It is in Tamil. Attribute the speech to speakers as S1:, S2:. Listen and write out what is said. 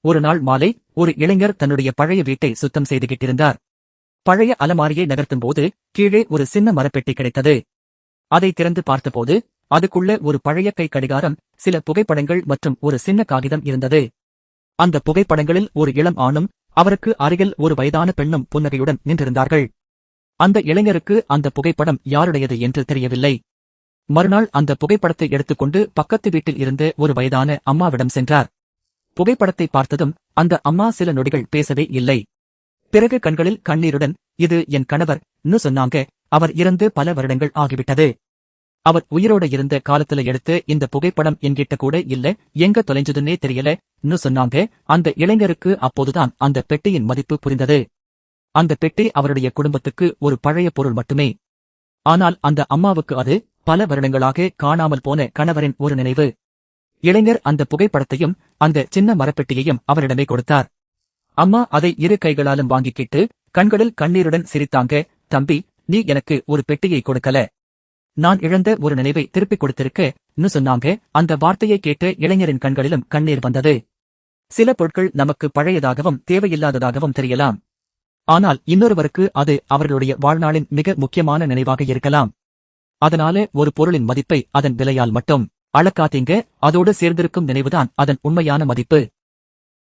S1: ஒரு நாள் மாலை ஒரு இளைஞர் தன்னுடைய பழைய வீட்டை சுத்தம் செய்துகிட்டிருந்தார். பழைய அலமாரியை நகர்த்தும் போது கீழே ஒரு சின்ன மரப்பெட்டி கிடைத்தது. அதை திறந்து பார்த்தபோது அதுக்குள்ள ஒரு பழைய கை கடிகாரம், சில புகைப்படங்கள் மற்றும் ஒரு சின்ன காகிதம் இருந்தது. அந்த புகைப்படங்களில் ஒரு இளம் ஆணும் அவருக்கு அருகில் ஒரு வயதான பெண்ணும் புன்னகையுடன் நின்றிருந்தார்கள். அந்த இளைஞருக்கு அந்த புகைப்படம் யாருடையது என்று தெரியவில்லை. மறுநாள் அந்த புகைப்படத்தை எடுத்துக்கொண்டு பக்கத்து வீட்டில் இருந்த ஒரு வயதான அம்மாவிடம் சென்றார். புகைப்படத்தை பார்த்ததும் அந்த அம்மா சில நொடிகள் பேசவே இல்லை. பிறகு கண்களில் கண்ணீருடன், இது என் கணவர் ன்னு சொன்னாங்க. அவர் இறந்து பல வருடங்கள் ஆகிவிட்டது. அவர் உயிரோட இருந்த காலத்துல எடுத்த இந்த புகைப்படம் என்கிட்ட கூட இல்ல, எங்க தொலைஞ்சதுன்னே தெரியல ன்னு சொன்னாங்க. அந்த இளைஞருக்கு அப்போதுதான் அந்த பெட்டியின் மதிப்பு புரிந்தது. அந்த பெட்டி அவருடைய குடும்பத்துக்கு ஒரு பழைய பொருள் மட்டுமே. ஆனால் அந்த அம்மாவுக்கு அது பல வருடங்களாக காணாமல் போன கணவரின் ஒரு நினைவு. இளைஞர் அந்த புகைப்படத்தையும் அந்த சின்ன மரப்பெட்டியையும் அவரிடமே கொடுத்தார். அம்மா அதை இரு கைகளாலும் வாங்கிக்கிட்டு கண்களில் கண்ணீருடன் சிரித்தாங்க. தம்பி, நீ எனக்கு ஒரு பெட்டியை கொடுக்கல, நான் இழந்த ஒரு நினைவை திருப்பிக் கொடுத்திருக்க சொன்னாங்க. அந்த வார்த்தையை கேட்ட இளைஞரின் கண்களிலும் கண்ணீர் வந்தது. சில பொருட்கள் நமக்கு பழையதாகவும் தேவையில்லாததாகவும் தெரியலாம். ஆனால் இன்னொருவருக்கு அது அவர்களுடைய வாழ்நாளின் மிக முக்கியமான நினைவாக இருக்கலாம். அதனால ஒரு பொருளின் மதிப்பை அதன் விலையால் மட்டும் அளக்காதீங்க, அதோடு சேர்ந்திருக்கும் நினைவுதான் அதன் உண்மையான மதிப்பு.